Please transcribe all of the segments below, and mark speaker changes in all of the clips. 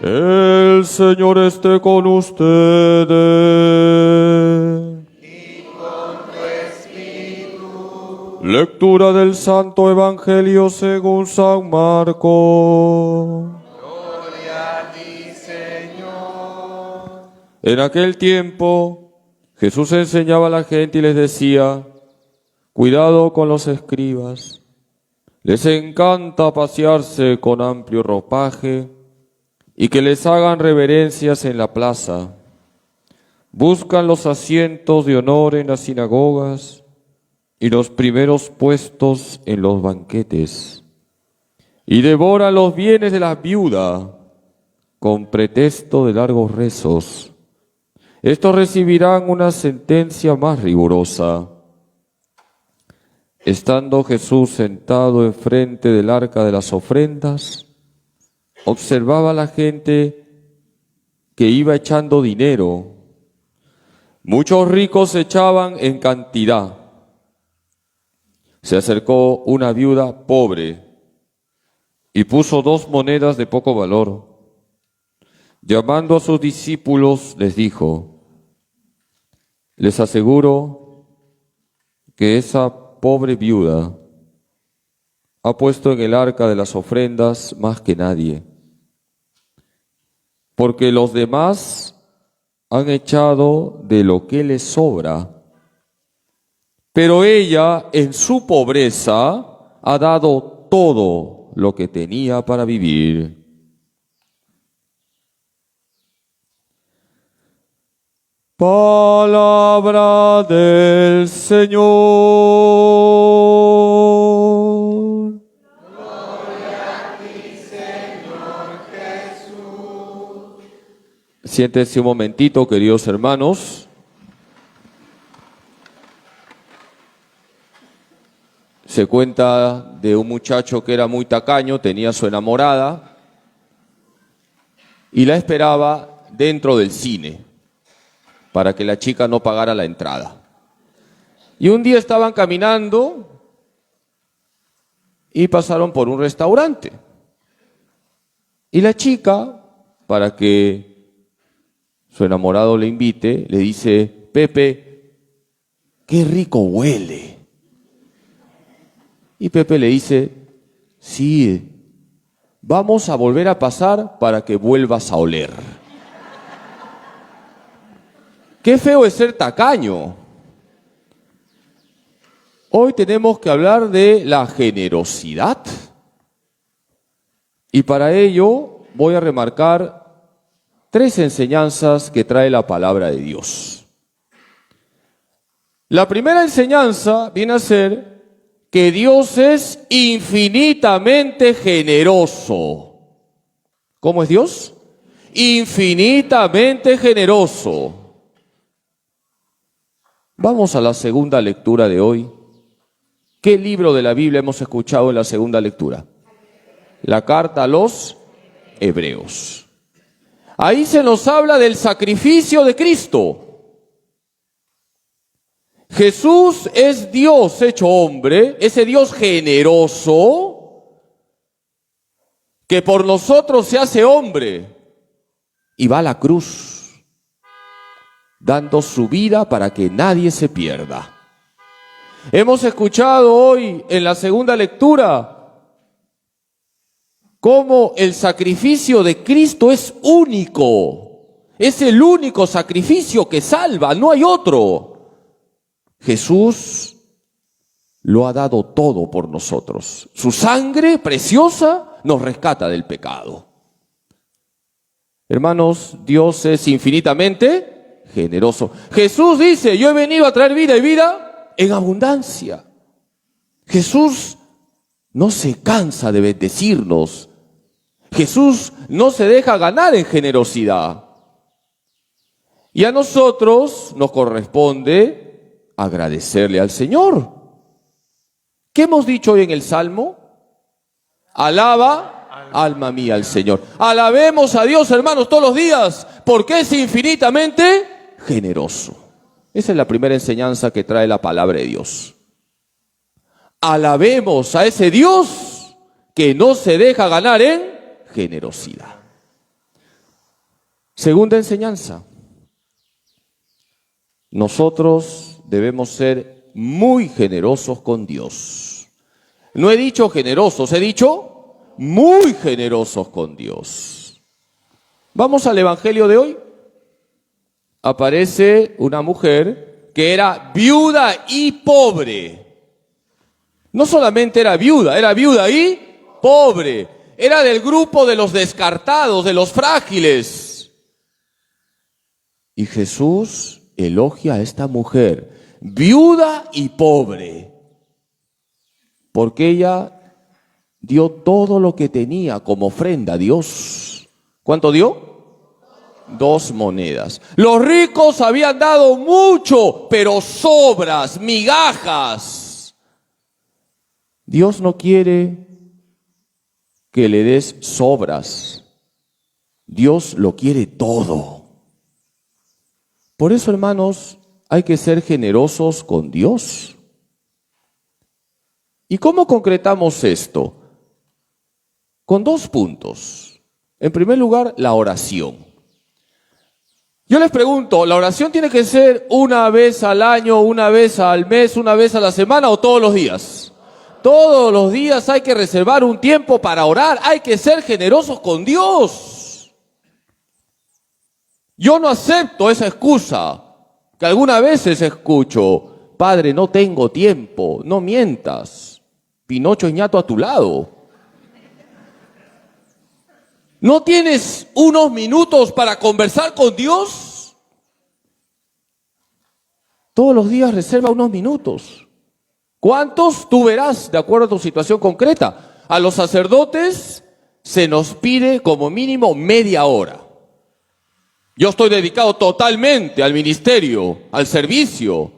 Speaker 1: El Señor esté con ustedes.
Speaker 2: Y con tu espíritu.
Speaker 1: Lectura del Santo Evangelio según San Marcos.
Speaker 2: Gloria a ti, Señor.
Speaker 1: En aquel tiempo, Jesús enseñaba a la gente y les decía: cuidado con los escribas. Les encanta pasearse con amplio ropaje y que les hagan reverencias en la plaza. Buscan los asientos de honor en las sinagogas y los primeros puestos en los banquetes. Y devoran los bienes de la viuda con pretexto de largos rezos. Estos recibirán una sentencia más rigurosa. Estando Jesús sentado enfrente del arca de las ofrendas, observaba a la gente que iba echando dinero. Muchos ricos echaban en cantidad. Se acercó una viuda pobre y puso 2 monedas de poco valor. Llamando a sus discípulos, les dijo: les aseguro que esa pobre viuda ha puesto en el arca de las ofrendas más que nadie, porque los demás han echado de lo que les sobra, pero ella en su pobreza ha dado todo lo que tenía para vivir. Palabra del Señor.
Speaker 2: Gloria a ti, Señor Jesús.
Speaker 1: Siéntense un momentito, queridos hermanos. Se cuenta de un muchacho que era muy tacaño, tenía su enamorada y la esperaba dentro del cine para que la chica no pagara la entrada. Y un día estaban caminando y pasaron por un restaurante. Y la chica, para que su enamorado le invite, le dice: Pepe, qué rico huele. Y Pepe le dice: sí, vamos a volver a pasar para que vuelvas a oler. Qué feo es ser tacaño. Hoy tenemos que hablar de la generosidad. Y para ello voy a remarcar 3 enseñanzas que trae la palabra de Dios. La primera enseñanza viene a ser que Dios es infinitamente generoso. ¿Cómo es Dios? Infinitamente generoso. Vamos a la segunda lectura de hoy. ¿Qué libro de la Biblia hemos escuchado en la segunda lectura? La carta a los Hebreos. Ahí se nos habla del sacrificio de Cristo. Jesús es Dios hecho hombre, ese Dios generoso que por nosotros se hace hombre y va a la cruz, dando su vida para que nadie se pierda. Hemos escuchado hoy en la segunda lectura cómo el sacrificio de Cristo es único. Es el único sacrificio que salva, no hay otro. Jesús lo ha dado todo por nosotros. Su sangre preciosa nos rescata del pecado. Hermanos, Dios es infinitamente generoso. Jesús dice: yo he venido a traer vida y vida en abundancia. Jesús no se cansa de bendecirnos. Jesús no se deja ganar en generosidad. Y a nosotros nos corresponde agradecerle al Señor. ¿Qué hemos dicho hoy en el Salmo? Alaba, alma mía, al Señor. Alabemos a Dios, hermanos, todos los días, porque es infinitamente generoso. Esa es la primera enseñanza que trae la palabra de Dios. Alabemos a ese Dios que no se deja ganar en generosidad. Segunda enseñanza. Nosotros debemos ser muy generosos con Dios. No he dicho generosos, he dicho muy generosos con Dios. Vamos al Evangelio de hoy. Aparece una mujer que era viuda y pobre. No solamente era viuda y pobre. Era del grupo de los descartados, de los frágiles. Y Jesús elogia a esta mujer, viuda y pobre, porque ella dio todo lo que tenía como ofrenda a Dios. ¿Cuánto dio? 2 monedas. Los ricos habían dado mucho, pero sobras, migajas. Dios no quiere que le des sobras. Dios lo quiere todo. Por eso, hermanos, hay que ser generosos con Dios. ¿Y cómo concretamos esto? Con 2 puntos. En primer lugar, la oración. Yo les pregunto, ¿la oración tiene que ser una vez al año, una vez al mes, una vez a la semana o todos los días? Todos los días hay que reservar un tiempo para orar, hay que ser generosos con Dios. Yo no acepto esa excusa que algunas veces escucho, padre, no tengo tiempo, no mientas, Pinocho es ñato a tu lado. ¿No tienes unos minutos para conversar con Dios? Todos los días reserva unos minutos. ¿Cuántos? Tú verás, de acuerdo a tu situación concreta. A los sacerdotes se nos pide como mínimo media hora. Yo estoy dedicado totalmente al ministerio, al servicio.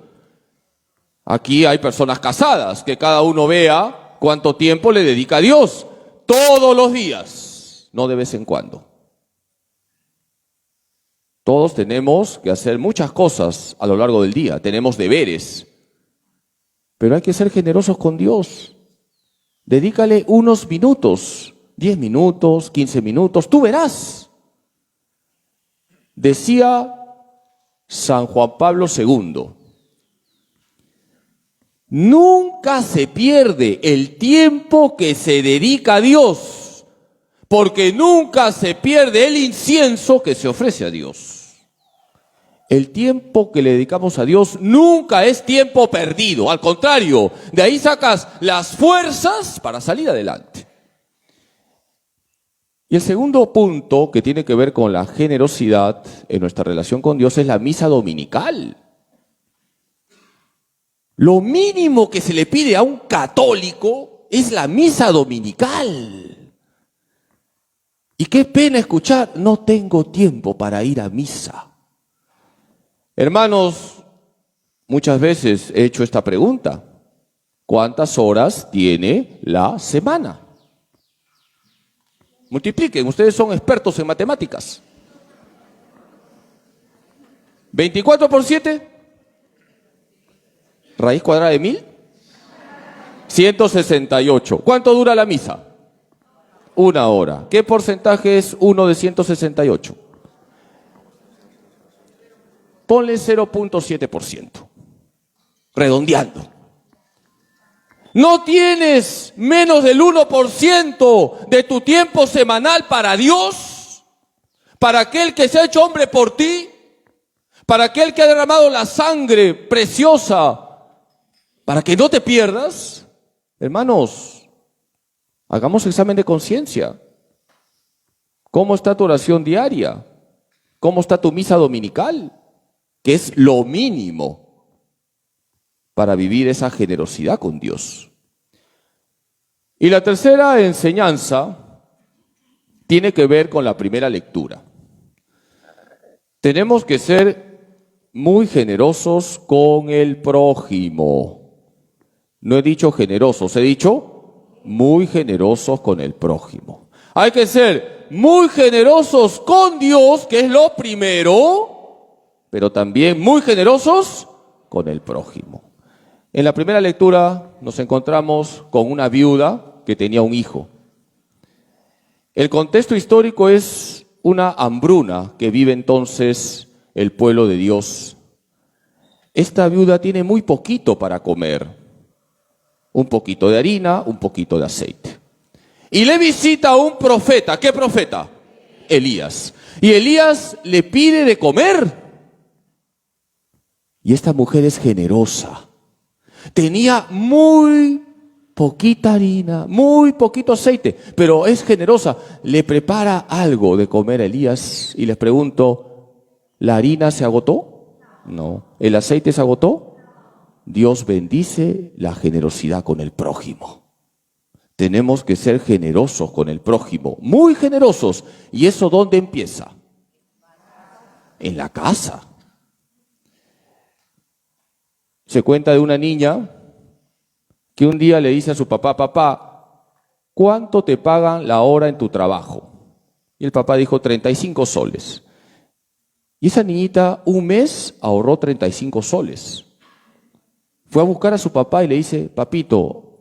Speaker 1: Aquí hay personas casadas, que cada uno vea cuánto tiempo le dedica a Dios. Todos los días, no de vez en cuando. Todos tenemos que hacer muchas cosas a lo largo del día, tenemos deberes. Pero hay que ser generosos con Dios. Dedícale unos minutos, 10 minutos, 15 minutos, tú verás. Decía San Juan Pablo II, nunca se pierde el tiempo que se dedica a Dios, porque nunca se pierde el incienso que se ofrece a Dios. El tiempo que le dedicamos a Dios nunca es tiempo perdido, al contrario, de ahí sacas las fuerzas para salir adelante. Y el segundo punto que tiene que ver con la generosidad en nuestra relación con Dios es la misa dominical. Lo mínimo que se le pide a un católico es la misa dominical. Y qué pena escuchar, no tengo tiempo para ir a misa. Hermanos, muchas veces he hecho esta pregunta. ¿Cuántas horas tiene la semana? Multipliquen, ustedes son expertos en matemáticas. 24 por 7, raíz cuadrada de 1000, 168. ¿Cuánto dura la misa? 1 hora. ¿Qué porcentaje es 1 de 168? Ponle 0.7%, redondeando. No tienes menos del 1% de tu tiempo semanal para Dios, para aquel que se ha hecho hombre por ti, para aquel que ha derramado la sangre preciosa, para que no te pierdas. Hermanos, hagamos examen de conciencia. ¿Cómo está tu oración diaria? ¿Cómo está tu misa dominical? Que es lo mínimo para vivir esa generosidad con Dios. Y la tercera enseñanza tiene que ver con la primera lectura. Tenemos que ser muy generosos con el prójimo. No he dicho generosos, he dicho muy generosos con el prójimo. Hay que ser muy generosos con Dios, que es lo primero, pero también muy generosos con el prójimo. En la primera lectura nos encontramos con una viuda que tenía un hijo. El contexto histórico es una hambruna que vive entonces el pueblo de Dios. Esta viuda tiene muy poquito para comer. Un poquito de harina, un poquito de aceite. Y le visita a un profeta. ¿Qué profeta? Elías. Y Elías le pide de comer. Y esta mujer es generosa. Tenía muy poquita harina, muy poquito aceite, pero es generosa. Le prepara algo de comer a Elías y les pregunto, ¿la harina se agotó? No. ¿El aceite se agotó? Dios bendice la generosidad con el prójimo. Tenemos que ser generosos con el prójimo, muy generosos. ¿Y eso dónde empieza? En la casa. Se cuenta de una niña que un día le dice a su papá, papá, ¿cuánto te pagan la hora en tu trabajo? Y el papá dijo, 35 soles. Y esa niñita un mes ahorró 35 soles. Fue a buscar a su papá y le dice, papito,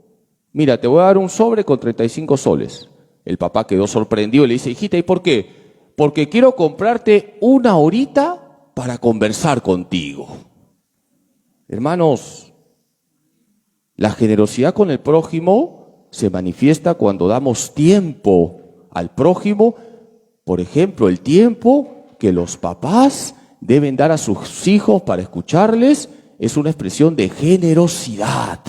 Speaker 1: mira, te voy a dar un sobre con 35 soles. El papá quedó sorprendido y le dice, hijita, ¿y por qué? Porque quiero comprarte una horita para conversar contigo. Hermanos, la generosidad con el prójimo se manifiesta cuando damos tiempo al prójimo. Por ejemplo, el tiempo que los papás deben dar a sus hijos para escucharles es una expresión de generosidad.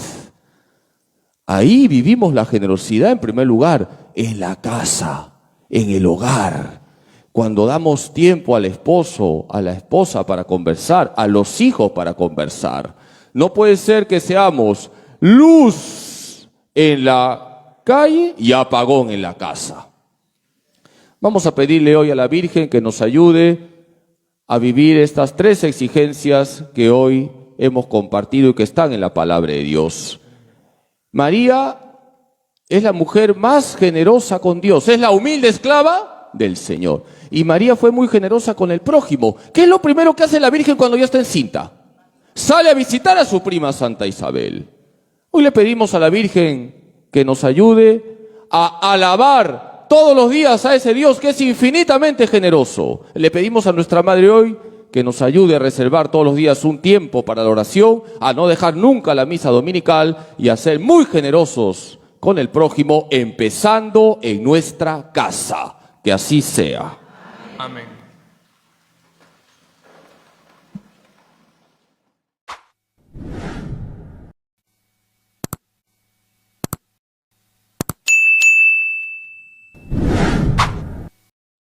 Speaker 1: Ahí vivimos la generosidad en primer lugar, en la casa, en el hogar. Cuando damos tiempo al esposo, a la esposa para conversar, a los hijos para conversar. No puede ser que seamos luz en la calle y apagón en la casa. Vamos a pedirle hoy a la Virgen que nos ayude a vivir estas 3 exigencias que hoy hemos compartido y que están en la palabra de Dios. María es la mujer más generosa con Dios, es la humilde esclava del Señor. Y María fue muy generosa con el prójimo. ¿Qué es lo primero que hace la Virgen cuando ya está encinta? Sale a visitar a su prima Santa Isabel. Hoy le pedimos a la Virgen que nos ayude a alabar todos los días a ese Dios que es infinitamente generoso. Le pedimos a nuestra Madre hoy que nos ayude a reservar todos los días un tiempo para la oración, a no dejar nunca la misa dominical y a ser muy generosos con el prójimo, empezando en nuestra casa. Que así sea.
Speaker 2: Amén.